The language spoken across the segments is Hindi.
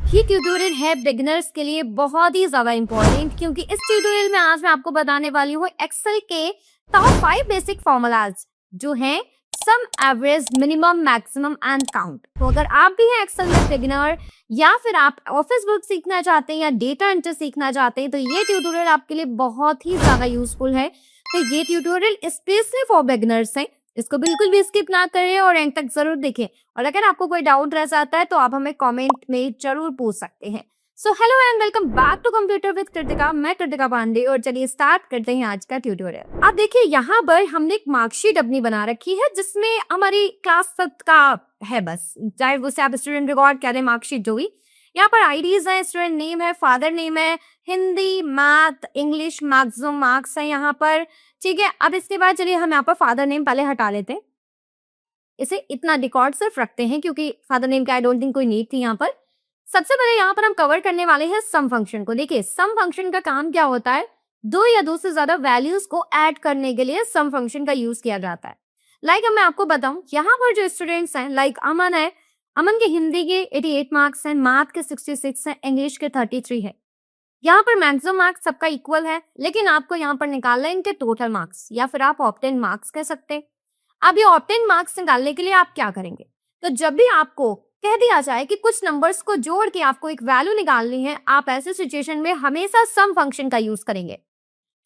ये ट्यूटोरियल है बिगिनर्स के लिए बहुत ही ज्यादा इम्पोर्टेंट, क्योंकि इस ट्यूटोरियल में आज मैं आपको बताने वाली हूँ एक्सेल के टॉप 5 बेसिक फॉर्मूलाज जो हैं sum, average, minimum, maximum and count. तो अगर आप भी हैं एक्सेल में बिगिनर या फिर आप ऑफिस वर्क सीखना चाहते हैं या डेटा एंट्री सीखना चाहते हैं तो ये ट्यूटोरियल आपके लिए बहुत ही ज्यादा यूजफुल है। तो ये ट्यूटोरियल स्पेशली फॉर बिगिनर्स है, इसको बिल्कुल भी स्किप ना करें और एंड तक जरूर देखें। और अगर आपको कोई डाउट रह जाता है तो आप हमें कमेंट में जरूर पूछ सकते हैं। So hello and welcome back to computer with Kritika. मैं कृतिका पांडे और चलिए स्टार्ट करते हैं आज का ट्यूटोरियल। आप देखिए यहाँ पर हमने एक मार्कशीट अपनी बना रखी है जिसमें हमारी क्लास 7 का है, बस चाहे उसे आप स्टूडेंट रिकॉर्ड कह दें, मार्कशीट जो भी। यहाँ पर आईडीज है, स्टूडेंट नेम है, फादर नेम है, Hindi, math, English, maximum marks है यहाँ पर। ठीक है, अब इसके बाद चलिए हम यहाँ पर फादर नेम पहले हटा लेते हैं, इसे इतना रिकॉर्ड सिर्फ रखते हैं क्योंकि फादर नेम का आई डोंट थिंक कोई नीड थी यहाँ पर। सबसे पहले यहाँ पर हम कवर करने वाले हैं सम फंक्शन को। देखिए सम फंक्शन का काम क्या होता है, दो या दो से ज्यादा वैल्यूज को ऐड करने के लिए सम फंक्शन का यूज किया जाता है। लाइक अब मैं आपको बताऊं, यहाँ पर जो स्टूडेंट्स हैं लाइक अमन है, अमन के हिंदी के 88 मार्क्स हैं, मैथ के 66 हैं, इंग्लिश के 33 है। यहाँ पर मैक्सिमम मार्क्स सबका इक्वल है, लेकिन आपको यहाँ पर निकालना है इनके टोटल मार्क्स या फिर आप ऑप्टेन मार्क्स कह सकते हैं। अब ये ऑप्टेन मार्क्स निकालने के लिए आप क्या करेंगे, तो जब भी आपको कह दिया जाए कि कुछ नंबर्स को जोड़ के आपको एक वैल्यू निकालनी है, आप ऐसे सिचुएशन में हमेशा सम फंक्शन का यूज करेंगे।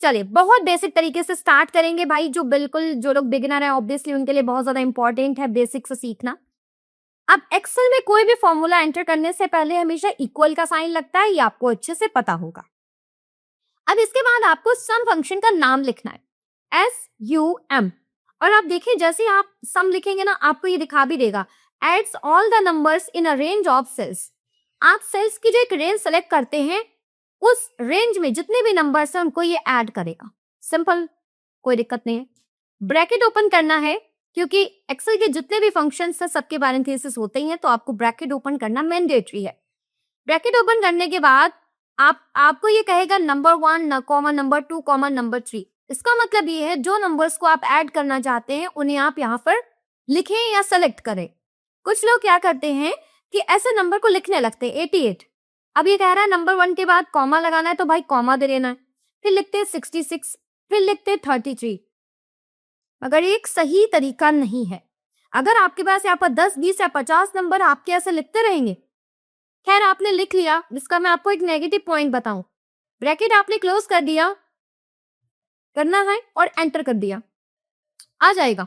चलिए बहुत बेसिक तरीके से स्टार्ट करेंगे भाई, जो लोग बिगिनर है ऑब्वियसली उनके लिए बहुत ज्यादा इंपॉर्टेंट है बेसिक से सीखना। अब एक्सेल में कोई भी फॉर्मूला एंटर करने से पहले हमेशा इक्वल का साइन लगता है, ये आपको अच्छे से पता होगा। अब इसके बाद आपको सम फंक्शन का नाम लिखना है, SUM। और आप देखिए जैसे आप सम लिखेंगे ना, आपको ये दिखा भी देगा adds all the numbers in a range of cells. आप सेल्स की जो एक रेंज सेलेक्ट करते हैं, उस रेंज में जितने भी नंबर्स हैं उनको ये ऐड करेगा। सिंपल, कोई दिक्कत नहीं है। ब्रैकेट ओपन करना है क्योंकि एक्सेल के जितने भी फंक्शंस हैं सबके पैरेंथेसिस होते ही हैं, तो आपको ब्रैकेट ओपन करना मैंडेटरी है। ब्रैकेट ओपन करने के बाद आपको ये कहेगा number 1 comma number 2 comma number 3। इसका मतलब ये है जो नंबर्स को आप ऐड करना चाहते हैं उन्हें आप यहाँ पर लिखें या सेलेक्ट करें। कुछ लोग क्या करते हैं कि ऐसे नंबर को लिखने लगते हैं 88। अब ये कह रहा है नंबर 1 के बाद कॉमा लगाना है तो भाई कॉमा दे देना है, फिर लिखते हैं 66, फिर लिखते हैं 33। मगर एक सही तरीका नहीं है। अगर आपके पास यहाँ पर 10, 20 या 50 नंबर आपके ऐसे लिखते रहेंगे, खैर आपने लिख लिया, जिसका मैं आपको एक नेगेटिव पॉइंट बताऊं, ब्रैकेट आपने क्लोज कर दिया, करना है और एंटर कर दिया, आ जाएगा।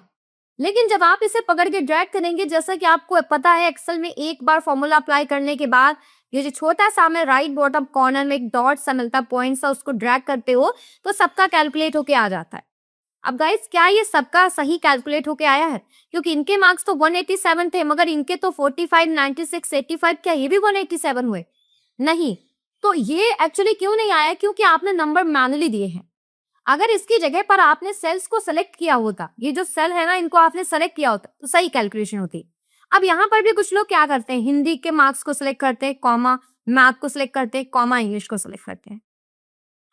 लेकिन जब आप इसे पकड़ के ड्रैग करेंगे, जैसा कि आपको पता है एक्सेल में एक बार फॉर्मूला अप्लाई करने के बाद ये जो छोटा सा में राइट बॉटम कॉर्नर में एक डॉट सा मिलता है, पॉइंट सा, उसको ड्रैग करते हो तो सबका कैलकुलेट होके आ जाता है। अब गाइस क्या ये सबका सही कैलकुलेट होके आया है? क्योंकि इनके मार्क्स तो 187 थे, मगर इनके तो 45, 96, 85, क्या ये भी 187 हुए? नहीं। तो ये एक्चुअली क्यों नहीं आया? क्योंकि आपने नंबर मैनुअली दिए हैं। अगर इसकी जगह पर आपने सेल्स को सेलेक्ट किया होता, ये जो सेल है ना, इनको आपने सेलेक्ट किया होता तो सही कैलकुलेशन होती। अब यहाँ पर भी कुछ लोग क्या करते हैं, हिंदी के मार्क्स को सिलेक्ट करते हैं, कॉमा मैथ को सिलेक्ट करते हैं, कॉमा इंग्लिश को सिलेक्ट करते हैं।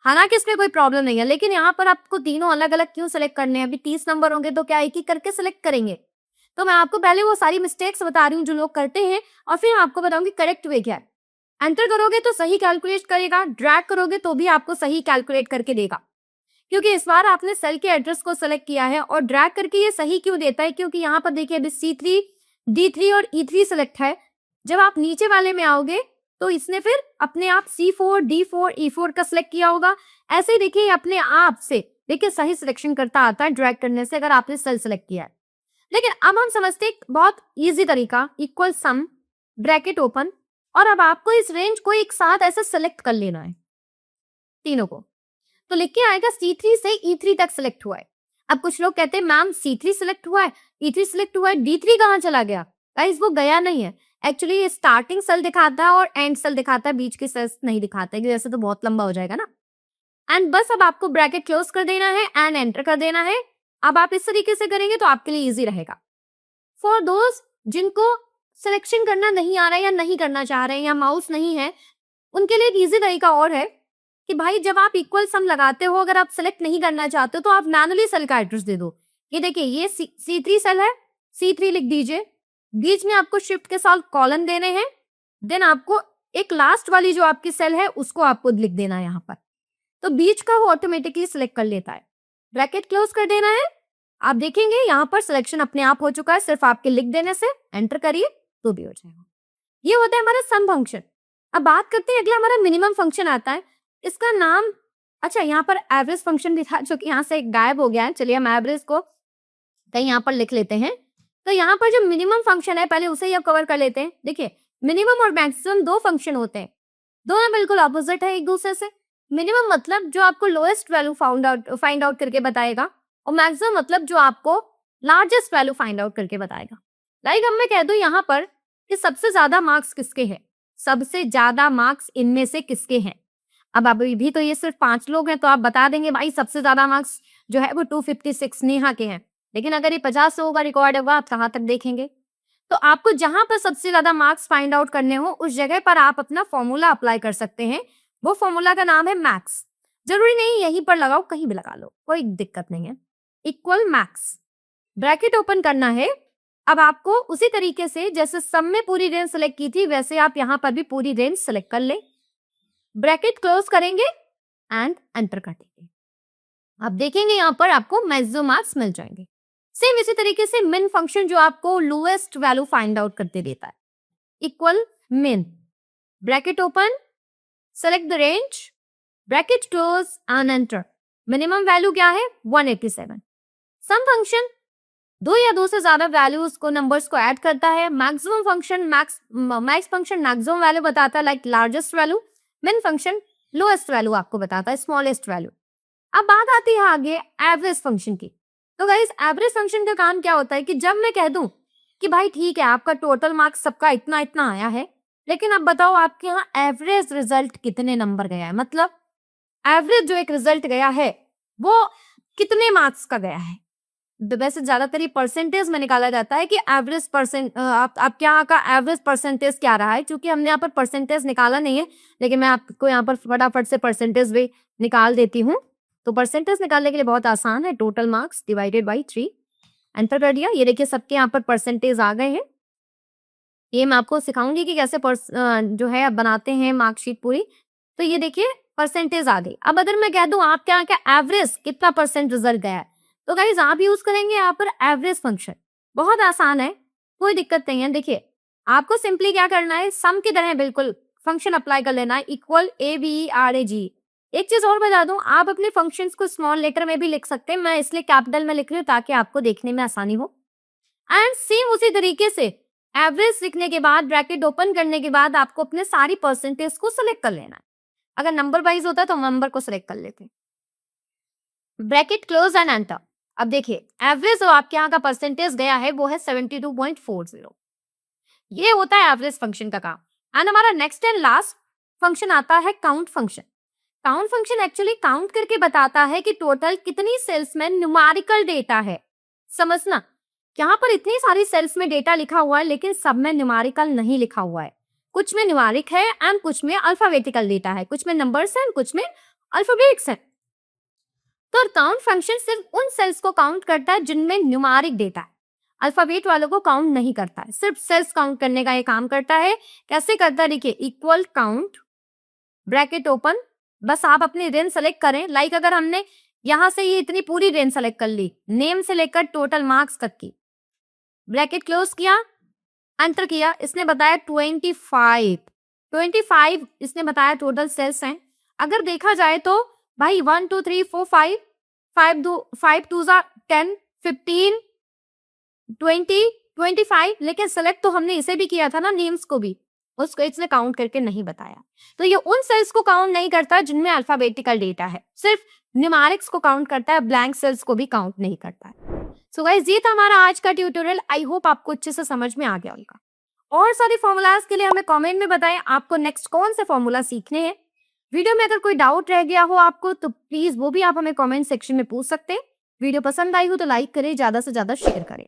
हालांकि इसमें कोई प्रॉब्लम नहीं है, लेकिन यहाँ पर आपको तीनों अलग अलग क्यों सिलेक्ट करने हैं? अभी 30 नंबर होंगे तो क्या एक ही करके सिलेक्ट करेंगे? तो मैं आपको पहले वो सारी मिस्टेक्स बता रही हूँ जो लोग करते हैं, और फिर आपको बताऊंगी करेक्ट वे क्या है। एंटर करोगे तो सही कैलकुलेट करेगा, ड्रैग करोगे तो भी आपको सही कैलकुलेट करके देगा। क्योंकि इस बार आपने सेल के एड्रेस को सिलेक्ट किया है, और ड्रैग करके ये सही क्यों देता है? क्योंकि यहाँ पर देखिए अभी C3, D3 और E3 सिलेक्ट है। जब आप नीचे वाले में आओगे तो इसने फिर अपने आप C4, D4, E4 का सिलेक्ट किया होगा। ऐसे ही देखिए अपने आप से देखिए सही सिलेक्शन करता आता है ड्रैग करने से, अगर आपने सेल सिलेक्ट किया है। लेकिन अब हम समझते हैं बहुत इजी तरीका, इक्वल सम, ब्रैकेट ओपन, और अब आपको इस रेंज को एक साथ ऐसे सेलेक्ट कर लेना है तीनों को। तो लिख के आएगा C3 से E3 तक सिलेक्ट हुआ है। अब कुछ लोग कहते हैं मैम C3 सिलेक्ट हुआ है, E3 सिलेक्ट हुआ है, D3 कहाँ चला गया? गाइस वो गया नहीं है। एक्चुअली ये स्टार्टिंग सेल दिखाता है और एंड सेल दिखाता है, बीच के सेल्स नहीं दिखाता है, जैसे तो बहुत लंबा हो जाएगा ना। एंड बस अब आपको ब्रैकेट क्लोज कर देना है एंड एंटर कर देना है। अब आप इस तरीके से करेंगे तो आपके लिए इजी रहेगा। फॉर दोज जिनको सिलेक्शन करना नहीं आ रहा है या नहीं करना चाह रहे हैं या माउस नहीं है, उनके लिए एक इजी तरीका और है कि भाई जब आप इक्वल सम लगाते हो, अगर आप सेलेक्ट नहीं करना चाहते हो तो आप मैनुअली सेल का एड्रेस दे दो। ये देखिए ये C3 सेल है, C3 लिख दीजिए, बीच में आपको शिफ्ट के साथ कॉलन देने हैं, देन आपको एक लास्ट वाली जो आपकी सेल है उसको आपको लिख देना है यहाँ पर, तो बीच का वो ऑटोमेटिकली सिलेक्ट कर लेता है। ब्रैकेट क्लोज कर देना है। आप देखेंगे यहाँ पर सिलेक्शन अपने आप हो चुका है, सिर्फ आपके लिख देने से, एंटर करिए तो भी हो जाएगा। ये होता है हमारा सम फंक्शन। अब बात करते हैं अगला हमारा मिनिमम फंक्शन आता है। इसका नाम, अच्छा यहाँ पर एवरेज फंक्शन भी था जो कि यहाँ से गायब हो गया है। चलिए हम एवरेज को कहीं यहाँ पर लिख लेते हैं। तो यहाँ पर जो मिनिमम फंक्शन है पहले उसे ही कवर कर लेते हैं। देखिए मिनिमम और मैक्सिमम दो फंक्शन होते हैं, दोनों बिल्कुल ऑपोजिट है एक दूसरे से। मिनिमम मतलब जो आपको लोएस्ट वैल्यू फाइंड आउट करके बताएगा, और मैक्सिमम मतलब जो आपको लार्जेस्ट वैल्यू फाइंड आउट करके बताएगा। लाइक अब मैं कह दूं यहाँ पर कि सबसे ज्यादा मार्क्स किसके हैं, सबसे ज्यादा मार्क्स इनमें से किसके हैं। अब अभी भी तो ये सिर्फ 5 लोग हैं, तो आप बता देंगे भाई सबसे ज्यादा मार्क्स जो है वो 256 नेहा के हैं। लेकिन अगर ये 50 लोगों का रिकॉर्ड होगा, आप कहाँ तक देखेंगे। तो आपको जहां पर सबसे ज्यादा मार्क्स फाइंड आउट करने हो उस जगह पर आप अपना फॉर्मूला अप्लाई कर सकते हैं। वो फॉर्मूला का नाम है मैक्स। जरूरी नहीं यहीं पर लगाओ, कहीं भी लगा लो, कोई दिक्कत नहीं है। इक्वल मैक्स, ब्रैकेट ओपन करना है। अब आपको उसी तरीके से जैसे सम में पूरी रेंज सेलेक्ट की थी वैसे आप यहाँ पर भी पूरी रेंज सेलेक्ट कर ले। ब्रैकेट क्लोज करेंगे एंड एंटर कर देंगे। आप देखेंगे यहाँ पर आपको मैक्सिमम मार्क्स मिल जाएंगे। सेम इसी तरीके से मिन फंक्शन जो आपको लोएस्ट वैल्यू फाइंड आउट करते देता है। इक्वल मिन, bracket open, select the range, bracket close and enter. Minimum value क्या है 187। सम फंक्शन दो या दो से ज्यादा वैल्यूज को नंबर्स को ऐड करता है। Maximum function max function maximum value बताता है लाइक लार्जेस्ट वैल्यू। मिन फंक्शन लोएस्ट वैल्यू आपको बताता है स्मॉलेस्ट वैल्यू। अब बात आती है आगे एवरेज फंक्शन की। तो गाइस एवरेज फंक्शन का काम क्या होता है कि जब मैं कह दूं कि भाई ठीक है आपका टोटल मार्क्स सबका इतना इतना आया है, लेकिन अब बताओ आपके यहाँ एवरेज रिजल्ट कितने नंबर गया है, मतलब एवरेज जो एक रिजल्ट गया है वो कितने मार्क्स का गया है। वैसे ज्यादातर ये परसेंटेज में निकाला जाता है कि एवरेज परसेंट आपके यहाँ का एवरेज परसेंटेज क्या रहा है। क्योंकि हमने यहाँ पर परसेंटेज निकाला नहीं है, लेकिन मैं आपको यहाँ पर फटाफट से परसेंटेज भी निकाल देती हूँ। तो परसेंटेज निकालने के लिए बहुत आसान है, total marks divided by 3, enter कर दिया। ये देखिए सबके यहाँ पर परसेंटेज आ गए हैं। ये मैं आपको सिखाऊंगी कि कैसे जो है बनाते हैं मार्कशीट पूरी। तो ये देखिए परसेंटेज आ गई। अब अगर मैं कह दूं आपके यहाँ का एवरेज कितना परसेंट रिजल्ट गया है, तो गाइस आप यूज करेंगे यहाँ पर एवरेज फंक्शन। बहुत आसान है, कोई दिक्कत नहीं है। देखिए आपको सिंपली क्या करना है, सम की तरह बिल्कुल फंक्शन अप्लाई कर लेना है, इक्वल AVERAG। एक चीज और बता दूं, आप अपने फंक्शंस को स्मॉल लेटर में भी लिख सकते हैं, मैं इसलिए कैपिटल में लिख रही हूँ ताकि आपको देखने में आसानी हो। एंड सेम उसी तरीके से एवरेज लिखने के बाद ब्रैकेट ओपन करने के बाद आपको अपने सारी परसेंटेज को सिलेक्ट कर लेना है। अगर नंबर वाइज होता तो नंबर को सिलेक्ट कर लेते। Bracket close and enter. अब देखिए एवरेज जो आपके यहाँ का परसेंटेज गया है वो है 72.40। ये होता है एवरेज फंक्शन का काम। एंड हमारा नेक्स्ट एंड लास्ट फंक्शन आता है count function. Count function actually count करके बताता है कि टोटल कितनी सेल्स में न्यूमेरिकल डेटा है। समझना, यहाँ पर इतनी सारी सेल्स में डेटा लिखा हुआ है लेकिन सब में न्यूमेरिकल नहीं लिखा हुआ है। कुछ में न्यूमेरिक है एंड कुछ में अल्फाबेटिकल डेटा है, कुछ में नंबर्स हैं कुछ में अल्फाबेट्स हैं। तो काउंट फंक्शन सिर्फ उन सेल्स को काउंट करता है जिनमें न्यूमेरिक डेटा है, अल्फाबेट वालों को काउंट नहीं करता है। सिर्फ सेल्स काउंट करने का ये काम करता है। कैसे करता है देखिए, इक्वल काउंट, ब्रैकेट ओपन, बस आप अपनी रेंज सेलेक्ट करें। लाइक अगर हमने यहां से ये इतनी पूरी रेंज सेलेक्ट कर ली, नेम से लेकर टोटल मार्क्स तक की, ब्रैकेट क्लोज किया, एंटर किया, इसने बताया 25 इसने बताया टोटल सेल्स हैं। अगर देखा जाए तो भाई 1 2 3 4 5 5 2 10 15 20 25, लेकिन सेलेक्ट तो हमने इसे भी किया था ना, नेम्स को भी, उसको इसने काउंट करके नहीं बताया। तो ये उन सेल्स को काउंट नहीं करता जिनमें अल्फाबेटिकल डेटा है, सिर्फ न्यूमेरिक्स को काउंट करता है, ब्लैंक सेल्स को भी काउंट नहीं करता है। सो गाइस ये था हमारा आज का ट्यूटोरियल। आई होप आपको अच्छे से समझ में आ गया होगा। और सारे फॉर्मूलाज के लिए हमें कमेंट में बताएं आपको नेक्स्ट कौन से फॉर्मूला सीखने हैं। वीडियो में अगर कोई डाउट रह गया हो आपको तो प्लीज वो भी आप हमें कमेंट सेक्शन में पूछ सकते हैं। वीडियो पसंद आई हो तो लाइक करें, ज्यादा से ज्यादा शेयर करें,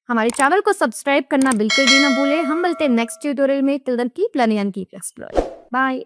हमारे चैनल को सब्सक्राइब करना बिल्कुल भी ना भूलें। हम मिलते हैं नेक्स्ट ट्यूटोरियल में। Till then keep learning and keep exploring. Bye.